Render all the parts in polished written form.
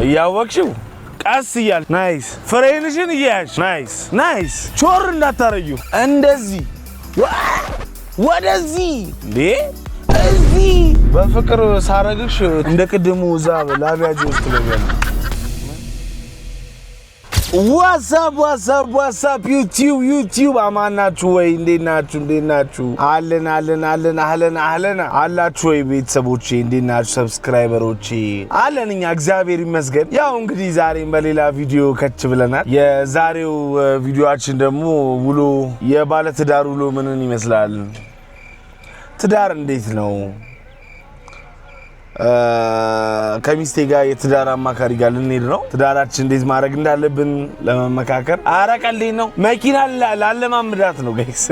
እያወቅሽው ቀስ እያል ናይስ ፍሬንሽን እያያሽ ናይስ ቾር እንዳታረዩ እንደዚህ ወደዚህ እንዴ እዚህ በፍቅር ሳረግሽ እንደ ቅድሙ እዛ ላቢያጅ ውስጥ ለገና ዋትስአፕ ዩቲዩብ አማናችሁ ወይ እንዴት ናችሁ አለን አላችሁ ወይ ቤተሰቦቼ እንዴት ናችሁ ሰብስክራይበሮቼ አለን እኛ እግዚአብሔር ይመስገን ያው እንግዲህ ዛሬም በሌላ ቪዲዮ ከች ብለናል የዛሬው ቪዲዮአችን ደግሞ ውሎ የባለ ትዳር ውሎ ምንን ይመስላል ትዳር እንዴት ነው ከሚስቴ ጋር የትዳር አማካሪ ጋር ልንሄድ ነው ትዳራችን እንዴት ማድረግ እንዳለብን ለመመካከር አረቀልኝ ነው መኪና ላለማምዳት ነው ጋይስ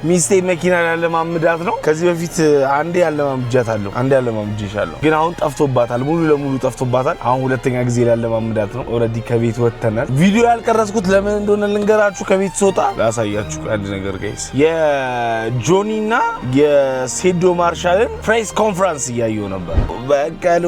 ሚስቴ መኪና ላለማምዳት ነው ከዚህ በፊት አንዴ ያለማምጃታለሁ አንዴ ያለማምጄሻለሁ ግን አሁን ጠፍቶባታል ሙሉ ለሙሉ ጠፍቶባታል አሁን ሁለተኛ ጊዜ ላለማምዳት ነው ኦሬዲ ከቤት ወጥተናል ቪዲዮ ያልቀረጽኩት ለምን እንደሆነ ልንገራችሁ ከቤት ስወጣ ላሳያችሁ አንድ ነገር ጋይስ የጆኒና የሴዶ ማርሻልን ፕሬስ ኮንፈረንስ እያየሁ ነበር በቀሉ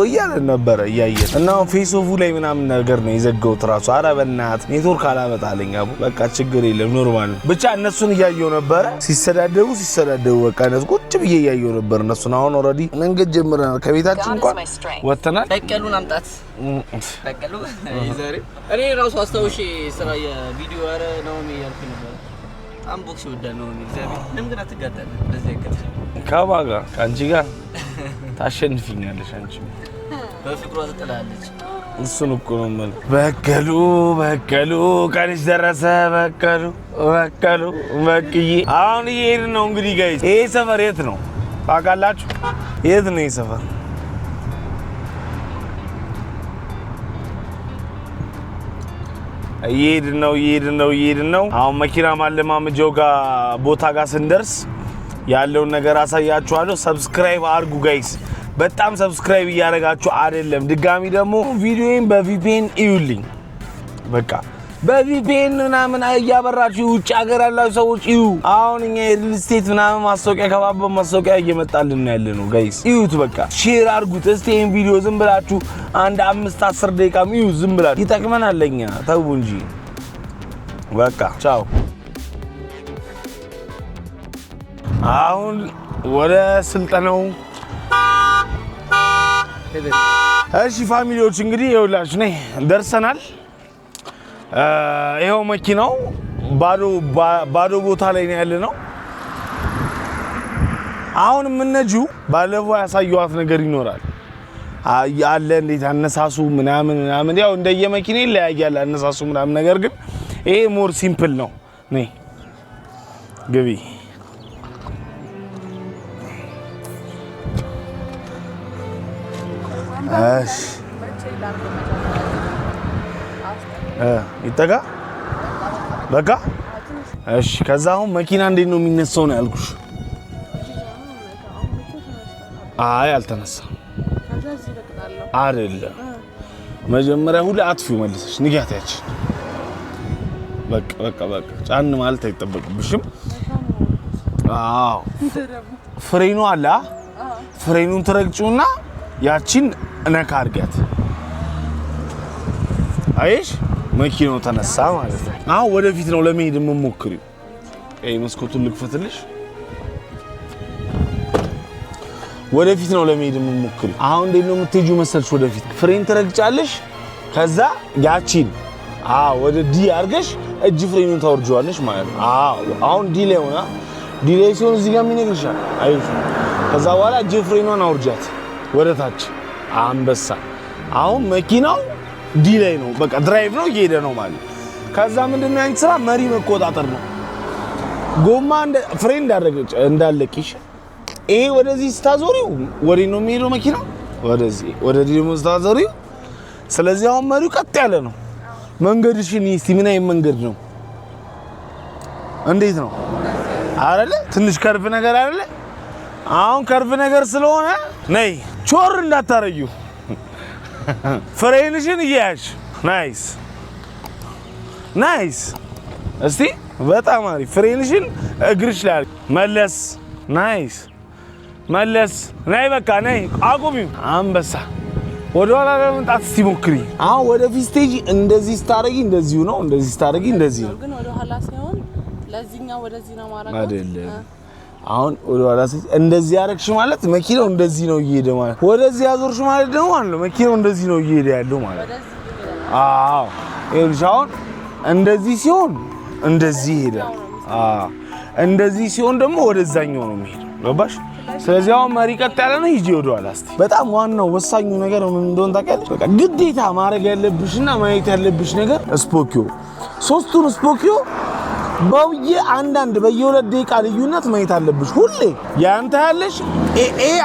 እያለ ነበር እያየን እና ፌስ ኦፍ ላይ ምናምን ነገር ነው የዘጋሁት ራሱ ኧረ በእናትህ ኔትወርክ አላመጣልኝ አቡ በቃ ችግር የለም ኖርማል ብቻ እነሱን እያየሁ ነበር ሲሰዳደቡ በቃ እነሱ ቁጭ ብዬ እያየሁ ነበር እነሱን አሁን ኦሬዲ መንገድ ጀምረናል ከቤታችን እንኳን ወጥተናል በቀሉን አምጣት በቀሉ ዛሬ እኔ ራሱ አስተውሽ ስራ የቪዲዮ አረ ነው የሚያልኩ ነበር አንቦክስ ይወዳል ነው እግዚአብሔር ምንም ግን አትጋጣለ እንደዚህ አይከተል ካባጋ አንቺ ጋር ታሸንፊኛለሽ አንቺ በፍቅሯ ተጠላለች እሱን እኮ ነው ማለት በቀሉ ቀንሽ ደረሰ በቀሉ በቅዬ አሁን እየሄድን ነው እንግዲህ ጋይስ ይሄ ሰፈር የት ነው ታውቃላችሁ የት ነው ይሄ ሰፈር እየሄድን ነው አሁን መኪና ማለማመጃው ጋር ቦታ ጋር ስንደርስ ያለውን ነገር አሳያችኋለሁ ሰብስክራይብ አድርጉ ጋይስ በጣም ሰብስክራይብ እያደረጋችሁ አይደለም ድጋሚ ደግሞ ቪዲዮን በቪፒኤን እዩልኝ በቃ በቪፒኤን ምናምን እያበራችሁ ውጭ ሀገር ያላችሁ ሰዎች እዩ አሁን እኛ የሪል ስቴት ምናምን ማስታወቂያ ከባባ ማስታወቂያ እየመጣልን ነው ያለነው ጋይስ እዩት በቃ ሼር አድርጉት እስቲ ይሄን ቪዲዮ ዝም ብላችሁ አንድ 5-10 ደቂቃ እዩ ዝም ብላችሁ ይጠቅመናል ለኛ ተው እንጂ በቃ ቻው አሁን ወደ ስልጠናው እሺ ፋሚሊዎች እንግዲህ ይኸውላችሁ ነይ ደርሰናል ይሄው መኪናው ባዶ ቦታ ላይ ነው ያለነው አሁን ምንነጂው ባለፈው ያሳየዋት ነገር ይኖራል አለ እንዴት አነሳሱ ምናምን ያው እንደየመኪና ይለያያል አነሳሱ ምናምን ነገር ግን ይሄ ሞር ሲምፕል ነው ነይ ግቢ እሺ ይጠጋ በቃ እሺ ከዛ አሁን መኪና እንዴት ነው የሚነሳው ነው ያልኩሽ አይ አልተነሳም አይደለም መጀመሪያ ሁሉ አጥፊው መልሰሽ ንጋታች በቃ ጫን ማለት አይጠበቅብሽም አዎ ፍሬኑ አለ ፍሬኑን ትረግጪውና ያቺን ነካ አድርጊያት አይሽ መኪናው ተነሳ ማለት ነው አሁን ወደፊት ነው ለመሄድ የምሞክሪው መስኮቱን ልክፈትልሽ ወደፊት ነው ለመሄድ የምሞክሪው አሁን እንዴት ነው የምትሄጂው መሰልሽ ወደፊት ፍሬን ትረግጫለሽ ከዛ ያቺን ወደ ዲ አድርገሽ እጅ ፍሬኑን ታወርጂዋለሽ ማለት ነው አሁን ዲ ላይ ሆና ዲ ላይ ሲሆን እዚህ ጋር ምን ይነግርሻል አይሽ ከዛ በኋላ እጅ ፍሬኑን አውርጃት ወደ ታች አንበሳ አሁን መኪናው ዲ ላይ ነው በቃ ድራይቭ ነው እየሄደ ነው ማለት ከዛ ምንድነው ያንቺ ስራ መሪ መቆጣጠር ነው ጎማ ፍሬን እንዳለቅሽ ይሄ ወደዚህ ስታዞሪው ወዴት ነው የሚሄደው መኪናው ወደዚህ ደግሞ ስታዞሪው ስለዚህ አሁን መሪው ቀጥ ያለ ነው መንገድሽን እስቲ ምን አይነት መንገድ ነው እንዴት ነው አይደለ ትንሽ ከርቭ ነገር አይደለ አሁን ከርቭ ነገር ስለሆነ ነይ ቾር እንዳታረዩ ፍሬንሽን እያያሽ ናይስ እስቲ በጣም አሪፍ ፍሬንሽን እግርሽ ላይ መለስ ናይስ መለስ ነይ በቃ ነይ አቁሚ አንበሳ ወደ ኋላ ለመምጣት ሲሞክሪ አሁን ወደፊት ስቴጂ እንደዚህ ስታረጊ እንደዚህ ነው እንደዚህ ስታረጊ እንደዚህ ነው ግን ወደ ኋላ ሳይሆን ለዚህኛው ወደዚህ ነው ማረጋው አይደለም አሁን ወደ ኋላ እንደዚህ ያረክሽ ማለት መኪናው እንደዚህ ነው እየሄደ ማለት ወደዚህ ያዞርሽ ማለት ደግሞ ማለት ነው መኪናው እንደዚህ ነው እየሄደ ያለው ማለት አዎ ይኸውልሽ አሁን እንደዚህ ሲሆን እንደዚህ ይሄዳል እንደዚህ ሲሆን ደግሞ ወደዛኛው ነው የሚሄደው ገባሽ ስለዚህ አሁን መሪ ቀጥ ያለ ነው ሂጂ ወደ ኋላ እስቲ በጣም ዋናው ወሳኙ ነገር ምን እንደሆነ ታውቂያለሽ በቃ ግዴታ ማድረግ ያለብሽና ማየት ያለብሽ ነገር ስፖኪዮ ሶስቱን ስፖኪዮ አንዳንድ በየሁለት ደቂቃ ልዩነት ማየት አለብሽ ሁሌ ያንተ ያለሽ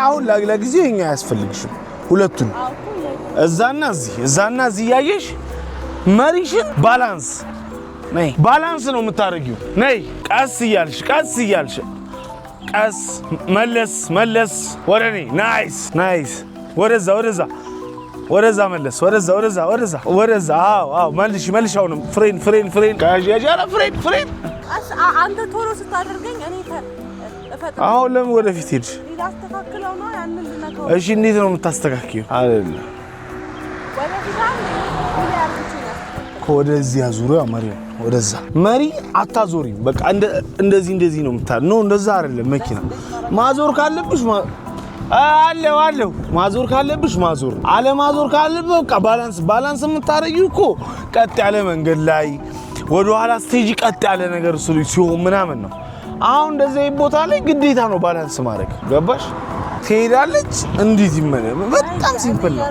አሁን ለጊዜው የኛ ያስፈልግሽም ሁለቱን እዛና እዚህ ያየሽ መሪሽን ባላንስ ነው የምታረጊው ነይ ቀስ እያልሽ ቀስ መለስ ወደኔ ናይስ ወደዛ መለስ ወደዛ አዎ መልሽ አሁንም ፍሬን ጋዣጃራ ፍሬን አንተ ቶሎ ስታደርገኝ እኔ እፈጥራ አሁን ለምን ወደፊት ሄድሽ ላስተካክለው ነው ያንን ልነካው እሺ እንዴት ነው የምታስተካክዪው አይደል ወደፊት ወደዚህ አዙሪያ ወደዛ መሪ አታዞሪም በቃ እንደዚህ ነው የምታል ነው እንደዛ አይደለም መኪና ማዞር ካለብሽ አለው ማዞር ካለብሽ አለ ማዞር ካለብሽ በቃ ባላንስ የምታረጊው እኮ ቀጥ ያለ መንገድ ላይ ወደ ኋላ ስቴጂ ቀጥ ያለ ነገር ሲሆን ምናምን ነው አሁን እንደዚህ ቦታ ላይ ግዴታ ነው ባላንስ ማድረግ ገባሽ ትሄዳለች እንዴት ይመነ በጣም ሲምፕል ነው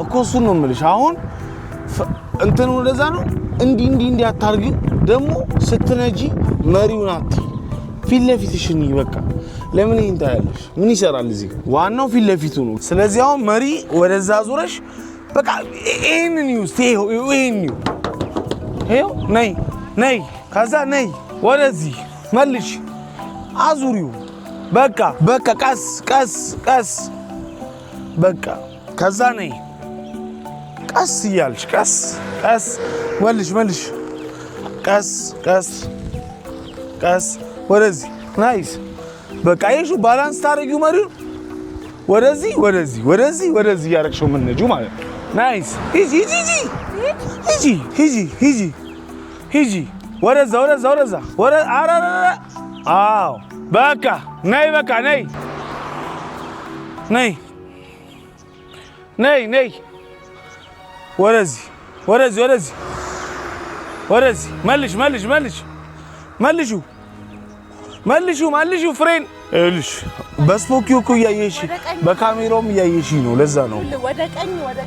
እኮ እሱን ነው የምልሽ አሁን እንትን ወደዛ ነው እንዲ አታርጊው ደግሞ ስትነጂ መሪውን ፊት ለፊትሽን በቃ ለምን ይንታያለሽ ምን ይሰራል እዚህ ዋናው ፊት ለፊቱ ነው ስለዚህ አሁን መሪ ወደዛ ዙረሽ በቃ ይሄንን ይሄው ነይ ከዛ ነይ ወደዚህ መልሽ አዙሪው በቃ ቀስ በቃ ከዛ ነይ ቀስ እያልሽ ቀስ መልሽ ቀስ ወደዚህ ናይስ በቃ ይሹ ባላንስ ታረጊው መሪው ወደዚህ ያረክሽው ምንነጂው ማለት ናይስ ሂጂ ወደዛ አዎ በቃ ነይ ወደዚህ መልሹ ፍሬን እልሽ በስፖኪዮ እኮ እያየሽ በካሜራውም እያየሽ ነው ለዛ ነው ወደ ቀኝ በል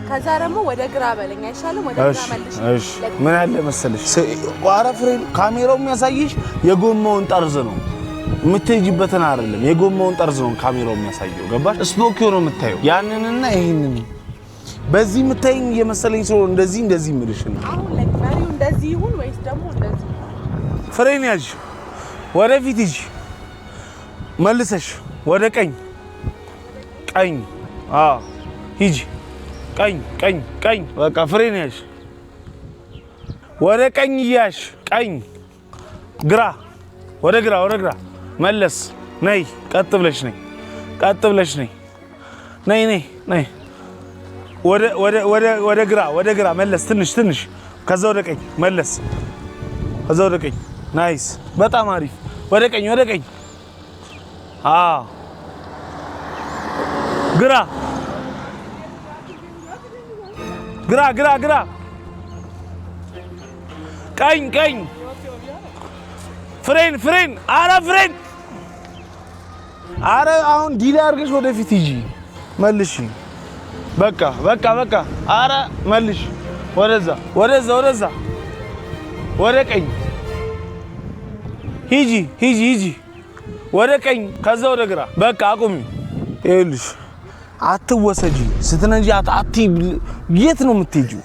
ከዛ ደግሞ ወደ ግራ በለኝ አይሻልም ወደ ግራ መልሽ እሺ ምን አለ መሰለሽ ቋራ ፍሬን ካሜራው የሚያሳይሽ የጎማውን ጠርዝ ነው የምትሄጂበትን አይደለም የጎማውን ጠርዝ ነው ካሜራው የሚያሳየው ገባሽ ስፖኪዮ ነው የምታየው ያንንና ይሄንን በዚህ የምታይኝ የመሰለኝ ሰው እንደዚህ ምልሽ ነው አሁን ለካሜራው እንደዚህ ይሁን ወይስ ደግሞ እንደዚህ ፍሬን ያዥ ወደፊት ሂጂ መልሰሽ ወደ ቀኝ ሂጂ ቀኝ በቃ ፍሬን ያዥ ወደ ቀኝ ያዥ ቀኝ ግራ ወደ ግራ መለስ ነይ ቀጥ ብለሽ ነይ ወደ ግራ መለስ ትንሽ ከዛ ወደ ቀኝ መለስ ከዛ ወደ ቀኝ ናይስ በጣም አሪፍ ወደ ቀኝ ግራ ቀኝ ፍሬን አረ አሁን ዲላ አድርገሽ ወደፊት ሂጂ መልሽ በቃ አረ መልሽ ወደዛ ወደ ቀኝ ሂጂ ወደ ቀኝ ከዛ ወደ ግራ በቃ አቁሚ ይኸውልሽ አትወሰጂ ስትነጂ የት ነው የምትሄጂው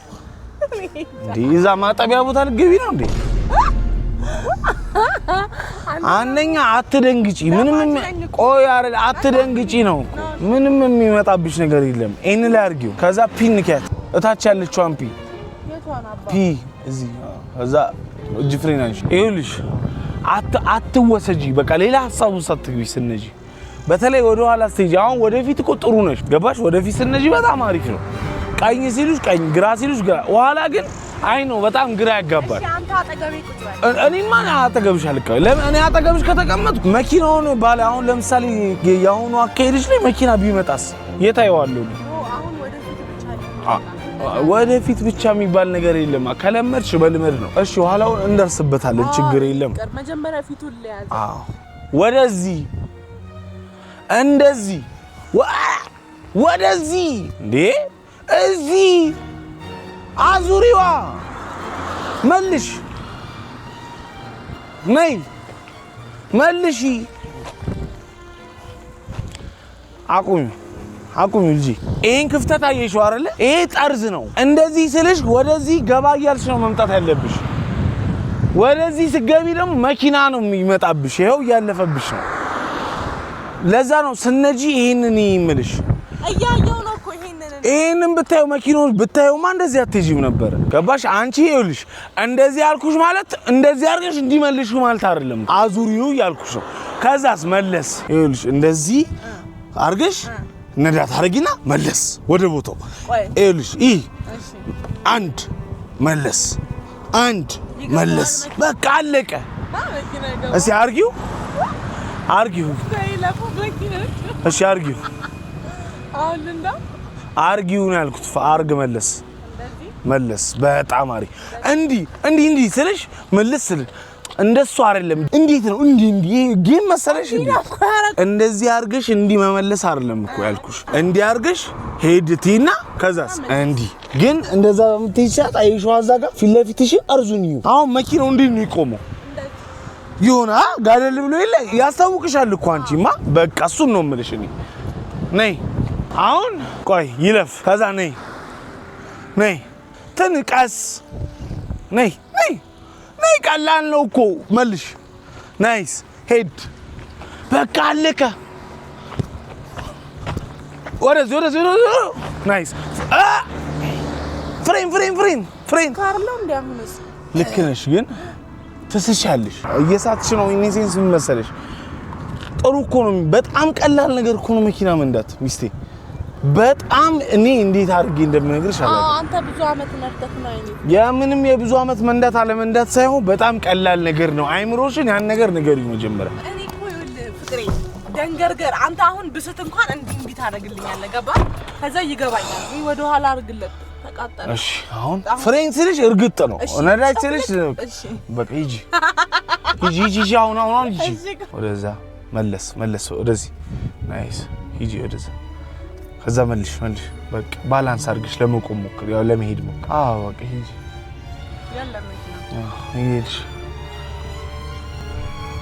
እንዴ እዛ ማጠቢያ ቦታ ልትገቢ ነው እንዴ አንደኛ አትደንግጪ ምንም ቆይ አይደል አትደንግጪ ነው ምንም የሚመጣብሽ ነገር የለም እኔ ላይ አድርጊው ከዛ ፒን ንኪያት እታች ያለችው ፒ እዚህ ከዛ እጅ ፍሬን አንሺ ይኸውልሽ አትወሰጂ በቃ ሌላ ሐሳብ ውስጥ አትግቢ ስነጂ በተለይ ወደ ኋላ ስትሄጂ አሁን ወደፊት እኮ ጥሩ ነሽ ገባሽ ወደፊት ስትነጂ በጣም አሪፍ ነው ቀኝ ሲሉሽ ቀኝ ግራ ሲሉሽ ግራ ኋላ ግን አይ ነው በጣም ግራ ያጋባል እሺ አንተ አጠገቤ ቁጭ በል እኔማ አጠገብሽ አልቀበል ለምን እኔ አጠገብሽ ከተቀመጥኩ መኪናውን ባለ አሁን ለምሳሌ ያሁኑ አካሄድሽ ላይ መኪና ቢመጣስ የታየዋለሁ አሁን ወደፊት ብቻ የሚባል ነገር የለም ከለመድሽ በልመድ ነው እሺ ኋላውን እንደርስበታለን ችግር የለም መጀመሪያ ፊቱን ለያዘ ወደዚህ እንደዚህ ወደዚህ እንዴ እዚህ አዙሪዋ መልሽ ነይ መልሺ አቁሚ ልጅ ይሄን ክፍተት አየሽው አይደለ ይሄ ጠርዝ ነው እንደዚህ ስልሽ ወደዚህ ገባ እያልሽ ነው መምጣት ያለብሽ ወደዚህ ስገቢ ደግሞ መኪና ነው የሚመጣብሽ ይሄው ያለፈብሽ ነው ለዛ ነው ስነጂ ይሄንን ይምልሽ እያየው ነው እኮ ይሄንን ብታዩ መኪናውን ብታዩማ እንደዚህ አትጂም ነበር ገባሽ አንቺ ይኸውልሽ እንደዚህ ያልኩሽ ማለት እንደዚህ አርገሽ እንዲመልሽ ማለት አይደለም አዙሪው ያልኩሽ ነው ከዛስ መለስ ይኸውልሽ እንደዚህ አርገሽ ነዳት አርጊና መለስ ወደ ቦታው ይኸውልሽ አንድ መለስ በቃ አለቀ እሺ አርጊው እሺ አርጊው አርጊው ነው ያልኩት አርግ መለስ በጣም አሪ እንዲ ስልሽ መልስ ስልሽ እንደሱ አይደለም እንዴት ነው እንዲ ጌም መሰለሽ እንደዚህ አርገሽ እንዲ መመለስ አይደለም እኮ ያልኩሽ እንዲ አርገሽ ሄድቲና ከዛስ እንዲ ግን እንደዛ በምትይቻት አይሽው አዛጋ ፊት ለፊትሽ አርዙኝ አሁን መኪናው እንዴ ነው ይቆመው ይሆና ጋደል ብሎ ይለ ያስታውቅሻል እኮ አንቺማ በቃ እሱን ነው የምልሽ እኔ ነይ አሁን ቆይ ይለፍ ከዛ ነይ ትንቀስ ነይ ቀላል ነው እኮ መልሽ ናይስ ሄድ በቃ አለቀ ወደዚህ ናይስ ፍሬን ካርሎ እንዲያምንስ ልክ ነሽ ግን ትስሻለሽ እየሳትሽ ነው ኢኔሴንስ ምን መሰለሽ ጥሩ እኮ ነው በጣም ቀላል ነገር እኮ ነው መኪና መንዳት ሚስቴ በጣም እኔ እንዴት አድርጌ እንደምነግርሽ አላውቅም አንተ ብዙ አመት ነርተህ ነው ያምንም የብዙ አመት መንዳት አለ መንዳት ሳይሆን በጣም ቀላል ነገር ነው አይምሮሽን ያን ነገር ንገሪኝ መጀመሪያ እኔ እኮ ይኸውልህ ፍቅሬ ደንገርገር አንተ አሁን ብስት እንኳን እንዲህ ታደርግልኛለህ ገባ ከዛ ይገባኛል ወይ ወደ ኋላ አርግለት ተቃጠለ እሺ አሁን ፍሬን ስልሽ እርግጥ ነው ነዳጅ ስልሽ በቃ ሂጂ አሁን ሂጂ ወደዛ መለስ ወደዚህ ናይስ ሂጂ ወደዛ ከዛ መልሽ በቃ ባላንስ አርግሽ ለመቆም ሞክር ያው ለመሄድ ሞክር በቃ ሂጂ ያለ መኪና ሂጂ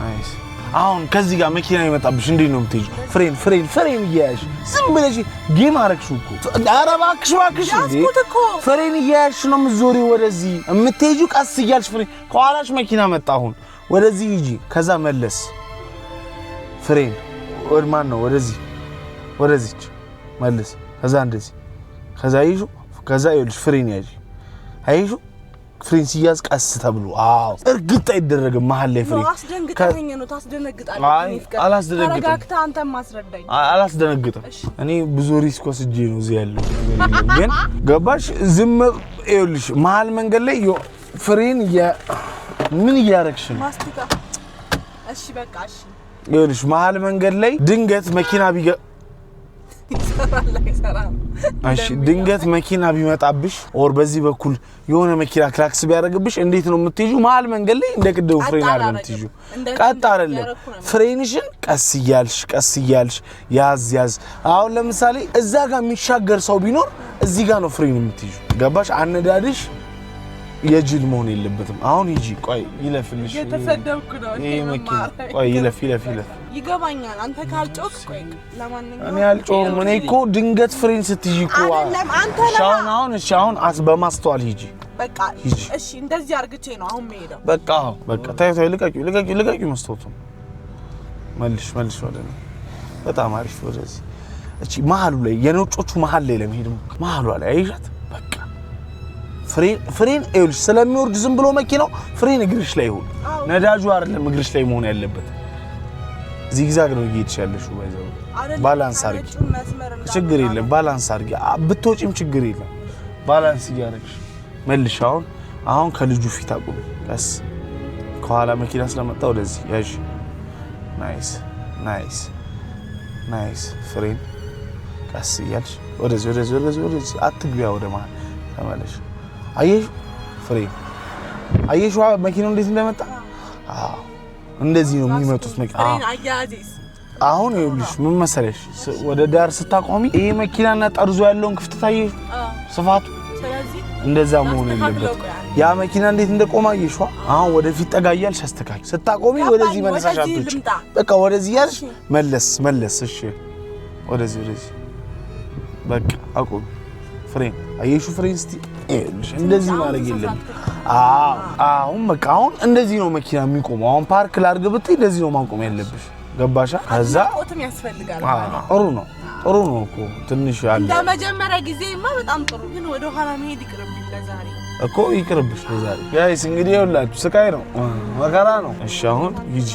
ናይስ አሁን ከዚህ ጋር መኪና ይመጣብሽ እንዴ ነው የምትይው ፍሬን እያያሽ ዝም ብለሽ ጌም አረግሽው እኮ ኧረ እባክሽ እንዴ ፍሬን እያያሽ ነው የምትዞሪው ወደዚህ የምትሄጂው ቀስ እያልሽ ፍሬን ከኋላሽ መኪና መጣ አሁን ወደዚህ ሂጂ ከዛ መለስ ፍሬን ማን ነው ወደዚህ መልስ ከዛ እንደዚህ ከዛ ይሹ ከዛ ይልሽ ፍሬን ያጂ አይሹ ፍሬን ሲያዝ ቀስ ተብሎ እርግጥ አይደረግም መሃል ላይ ፍሬን አስደንግጠኝ ነው ታስደነግጣለህ አላስደነግጥም ተረጋግተህ አንተም ማስረዳኝ አላስደነግጥም እኔ ብዙ ሪስክ ወስጄ ነው እዚህ ያለው ግን ገባሽ ዝም ይልሽ መሃል መንገድ ላይ ፍሬን ምን እያረግሽ ነው ማስቲካ እሺ በቃ እሺ ይልሽ መሃል መንገድ ላይ ድንገት መኪና እሺ ድንገት መኪና ቢመጣብሽ ኦር በዚህ በኩል የሆነ መኪና ክላክስ ቢያደርግብሽ እንዴት ነው የምትይጁ መሃል መንገድ ላይ እንደቅደው ፍሬን አድርገን ትይጁ ቀጥ አይደለም ፍሬንሽን ቀስ እያልሽ ያዝ አሁን ለምሳሌ እዛ ጋር የሚሻገር ሰው ቢኖር እዚህ ጋር ነው ፍሬን የምትይጁ ገባሽ አነዳድሽ የጅል መሆን የለበትም አሁን ሂጂ ቆይ ይለፍልሽ የተሰደብኩ ነው እኔ መኪና ቆይ ይለፍ ይገባኛል አንተ ካልጮክ ቆይ ለማንኛውም እኔ አልጮህም እኔ እኮ ድንገት ፍሬን ስትይጂ እኮ አይደለም አንተ ለማ አሁን በማስተዋል ሂጂ በቃ እሺ እንደዚህ አርግቼ ነው አሁን መሄደው በቃ ታዩ ልቀቂው መስታወቱን መልሽ ወደኔ በጣም አሪፍ ወደዚህ እቺ መሃሉ ላይ የነጮቹ መሃል ላይ ለመሄድ መሃሉ ላይ አይሻት በቃ ፍሬን አይውልሽ ስለሚወርድ ዝም ብሎ መኪናው ፍሬን እግርሽ ላይ ይሁን ነዳጁ አይደለም እግርሽ ላይ መሆን ያለበት ዚግዛግ ነው እየሄድሻለሽ ባይዘው ባላንስ አርጊ ችግር የለም ባላንስ አርጊ ብትወጪም ችግር የለም ባላንስ እያረግሽ መልሽ አሁን ከልጁ ፊት አቁም ቀስ ከኋላ መኪና ስለመጣ ወደዚህ ያዥ ናይስ ፍሬን ቀስ እያልሽ ወደዚህ አትግቢያ ወደ መሀል ተመለሽ አየሽ ፍሬን አየሽ መኪናው እንዴት እንደመጣ እንደዚህ ነው የሚመጡት መኪና አሁን ይኸውልሽ ምን መሰለሽ ወደ ዳር ስታቆሚ ይሄ መኪናና ጠርዞ ያለውን ክፍተት አየሽ ስፋቱ ስለዚህ እንደዛ መሆን የለበት ያ መኪና እንዴት እንደቆማ አየሽ አሁን ወደፊት ጠጋያል ሸስተካክ ስታቆሚ ወደዚህ መነሳሻቶች በቃ ወደዚህ ያልሽ መለስ እሺ ወደዚህ በቃ አቁም ፍሬን አየሽ ፍሬን እስቲ እንደዚህ ማድረግ የለም አሁን በቃ አሁን እንደዚህ ነው መኪና የሚቆመው አሁን ፓርክ ላድርግ ብትይ እንደዚህ ነው ማቆም ያለብሽ ገባሻ ከዛ ቆትም ያስፈልጋል ጥሩ ነው እኮ ትንሽ ያለ ለመጀመሪያ ጊዜማ በጣም ጥሩ ግን ወደ ኋላ መሄድ ይቅርብኝ ለዛሬ እኮ ይቅርብሽ ለዛሬ ጋይስ እንግዲህ ይኸውላችሁ ስቃይ ነው መከራ ነው እሺ አሁን ሂጂ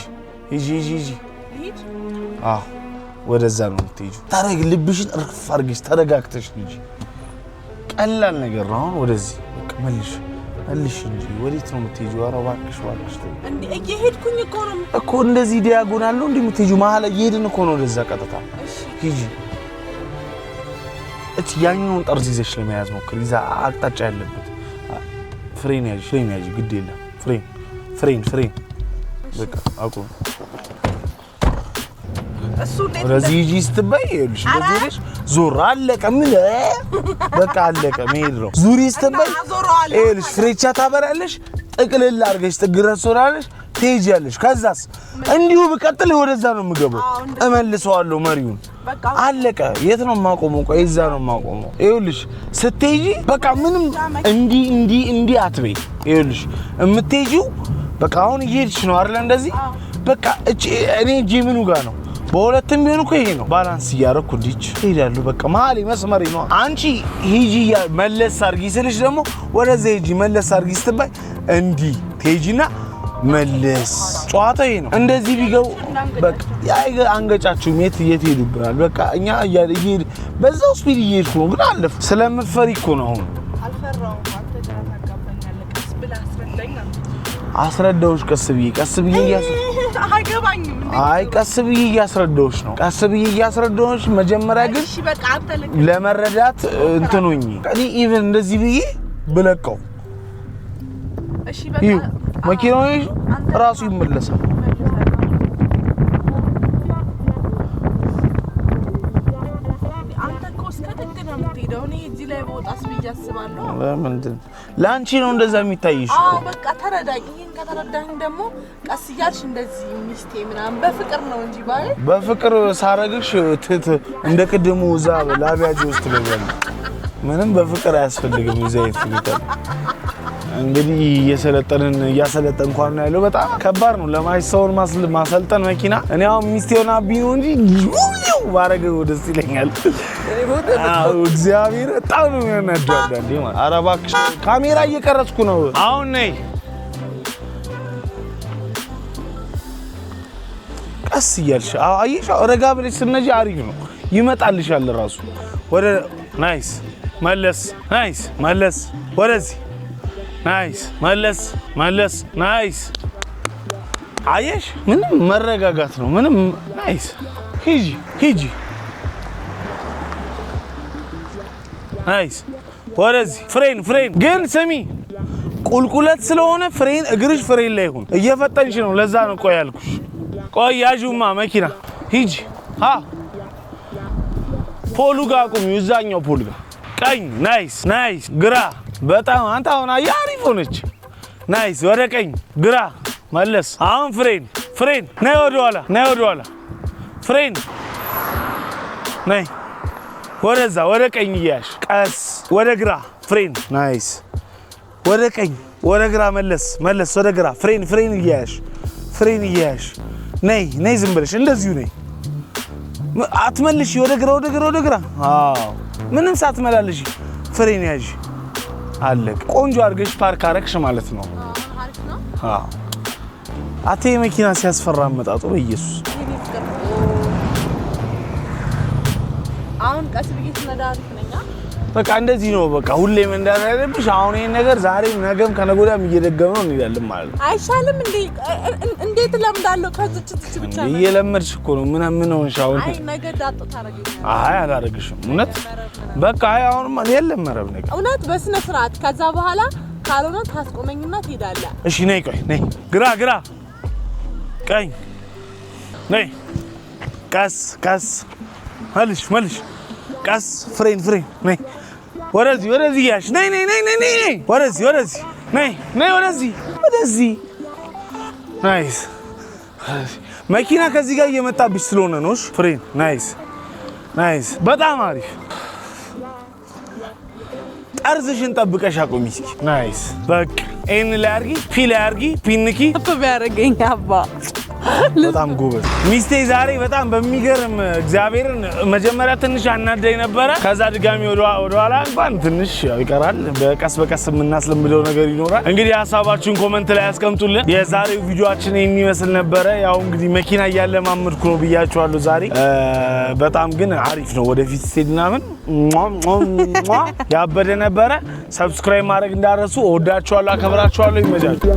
ወደዛ ነው የምትሄጂው ታረግ ልብሽን እርፍ አድርገሽ ተረጋግተሽ ልጅ ቀላል ነገር ነው አሁን ወደዚህ በቃ መልሽ እንጂ ወዴት ነው የምትሄጂው ኧረ እባክሽ እንዴ እየሄድኩኝ እኮ እንደዚህ ዲያጎናል ነው እንዴ የምትሄጂው መሀል እየሄድን እኮ ነው ወደዛ ቀጥታ ሂጂ እቺ ያኛውን ጠርዝ ይዘሽ ለመያዝ ሞክሪ ይዛ አቅጣጫ ያለበት ፍሬን ያዥ ግድ የለም ፍሬን በቃ አቁም ወደዚህ ሂጂ ስትበይ ይኸውልሽ እንደዚህ ሄደሽ ዞር አለቀ ምን በቃ አለቀ መሄድ ነው ዙሪ ስትበይ ይኸውልሽ ፍሬቻ ታበራለሽ ጥቅልል አድርገሽ ጥግረት ሶራለሽ ትሄጃለሽ ከዛስ እንዲሁ ብቀጥል ወደዛ ነው የምገባው እመልሰዋለሁ መሪውን አለቀ የት ነው የማቆመው ቆይ እዛ ነው የማቆመው ይኸውልሽ ስትሄጂ በቃ ምንም እንዲ አትበይ ይኸውልሽ የምትሄጂው በቃ አሁን እየሄድሽ ነው አይደል እንደዚህ በቃ እኔ ጂምኑ ጋር ነው በሁለቱም ቢሆን እኮ ይሄ ነው ባላንስ እያደረኩ ዲች ሄዳለሁ በቃ መሀል መስመር ነው አንቺ ሂጂ መለስ አድርጊ ስልሽ ደግሞ ወደዛ ሂጂ መለስ አድርጊ ስትባይ እንዲ ትሄጂና መለስ ጨዋታ ይሄ ነው እንደዚህ ቢገው በቃ አንገጫችሁ የት ሄዱብናል በቃ እኛ እያሄድ በዛው ስፒድ እየሄድኩ ነው ግን አለፍ ስለምትፈሪ እኮ ነው አሁን አልፈራውም አንተ ጋር ታቀበኛለህ ቀስ ብለህ አስረዳውሽ ቀስ ብዬ አይገባኝም አይ ቀስ ብዬ እያስረዳውሽ መጀመሪያ ግን እሺ በቃ አንተ ለመረዳት እንትኑኝ እኔ ኢቭን እንደዚህ ብዬ ብለቀው እሺ በቃ መኪናው ራሱ ይመለሳል ለምንድን ላንቺ ነው እንደዛ የሚታይሽ በቃ ተረዳኝ ይሄን ከተረዳኝ ደግሞ ቀስ እያልሽ እንደዚህ ሚስቴ ምናምን በፍቅር ነው እንጂ በፍቅር ሳረግሽ እንደ ቅድሙ እዛ ላቢያጅ ውስጥ ትገኛለሽ ምንም በፍቅር አያስፈልግም እዛ ይፈታል እንግዲህ እያሰለጠን እንኳን ነው ያለው በጣም ከባድ ነው ለማይሰውን ማሰልጠን መኪና እኔ አሁን ሚስቴውና ቢኑ እንጂ ሙሉ ባረገው ደስ ይለኛል እግዚአብሔር በጣም ነው የሚያናደው አንዴ ማለት ኧረ እባክሽ ካሜራ እየቀረጽኩ ነው አሁን ነይ ቀስ እያልሽ አየሽ ረጋ ብለሽ ስትነጂ አሪፍ ነው ይመጣልሻል ራሱ ወደ ናይስ መለስ ወደዚህ ናይስ መለስ ናይስ አየሽ ምንም መረጋጋት ነው ምንም ናይስ ሂጂ ናይስ ወደዚህ ፍሬን ግን ስሚ ቁልቁለት ስለሆነ ፍሬን እግርሽ ፍሬን ላይ ይሁን እየፈጠንሽ ነው ለዛ ነው ቆይ ያልኩሽ ቆይ ያዡማ መኪና ሂጂ ፖሉ ጋር ቁሚ እዛኛው ፖሉ ጋር ቀኝ ናይስ ግራ በጣም አንተ አሁን አሪፍ ሆነች ናይስ ወደ ቀኝ ግራ መለስ አሁን ፍሬን ነይ ወደ ኋላ ፍሬን ነይ ወደዛ ወደ ቀኝ እያሽ ቀስ ወደ ግራ ፍሬን ናይስ ወደ ቀኝ ወደ ግራ መለስ ወደ ግራ ፍሬን እያሽ ነይ ዝም ብለሽ እንደዚሁ ነይ አትመልሺ ወደ ግራ አዎ ምንም ሳትመላለሺ ፍሬን ያዥ አለቅ ቆንጆ አድርገሽ ፓርክ አረክሽ ማለት ነው አሪፍ ነው አዎ አቴ መኪና ሲያስፈራ አመጣጡ በኢየሱስ አሁን ቀስ ብዬ ስነዳ አሪፍ ነኝ። በቃ እንደዚህ ነው በቃ ሁሌም እንዳደረግብሽ አሁን ይሄን ነገር ዛሬም ነገም ከነገ ወዲያም እየደገመው እንላለን ማለት ነው። አይሻልም እንዴ? እንዴት ለምዳለሁ? ከዚች ብቻ ነው እየለመድሽ እኮ ነው። ምን ሆንሽ አሁን? አይ ነገ ዳጦ ታረጋለሽ። አይ አላረግሽም። እውነት በቃ አይ አሁንማ የለም መረብ ነገር እውነት በስነ ስርዓት። ከዛ በኋላ ካልሆነ ታስቆመኝና ትሄዳለህ። እሺ ነይ ቆይ ነይ ግራ ቀኝ ነይ ቀስ መልሽ ቀስ ፍሬን ነይ ወደዚህ ያሽ ነይ ወደዚህ ነይ ወደዚህ ናይስ። መኪና ከዚህ ጋር እየመጣብሽ ስለሆነ ነው። እሺ ፍሬን ናይስ በጣም አሪፍ። ጠርዝሽን ጠብቀሽ አቁሚ እስኪ። ናይስ በቃ ኤን ላይ አርጊ ፒንኪ ቢያደርገኝ አባ በጣም ጎበዝ ሚስቴ ዛሬ በጣም በሚገርም እግዚአብሔርን መጀመሪያ ትንሽ አናደኝ ነበረ። ከዛ ድጋሚ ወደ ኋላ እንኳን ትንሽ ይቀራል። በቀስ የምናስለምደው ነገር ይኖራል። እንግዲህ ሀሳባችሁን ኮሜንት ላይ አስቀምጡልን። የዛሬው ቪዲዮአችን ይሄን ይመስል ነበረ። ያው እንግዲህ መኪና እያለማመድኩ ነው ብያችኋለሁ ዛሬ። በጣም ግን አሪፍ ነው። ወደፊት ስትሄድና ምን ያበደ ነበረ። ሰብስክራይብ ማድረግ እንዳረሱ። እወዳችኋለሁ፣ አከብራችኋለሁ። ይመጃችሁ።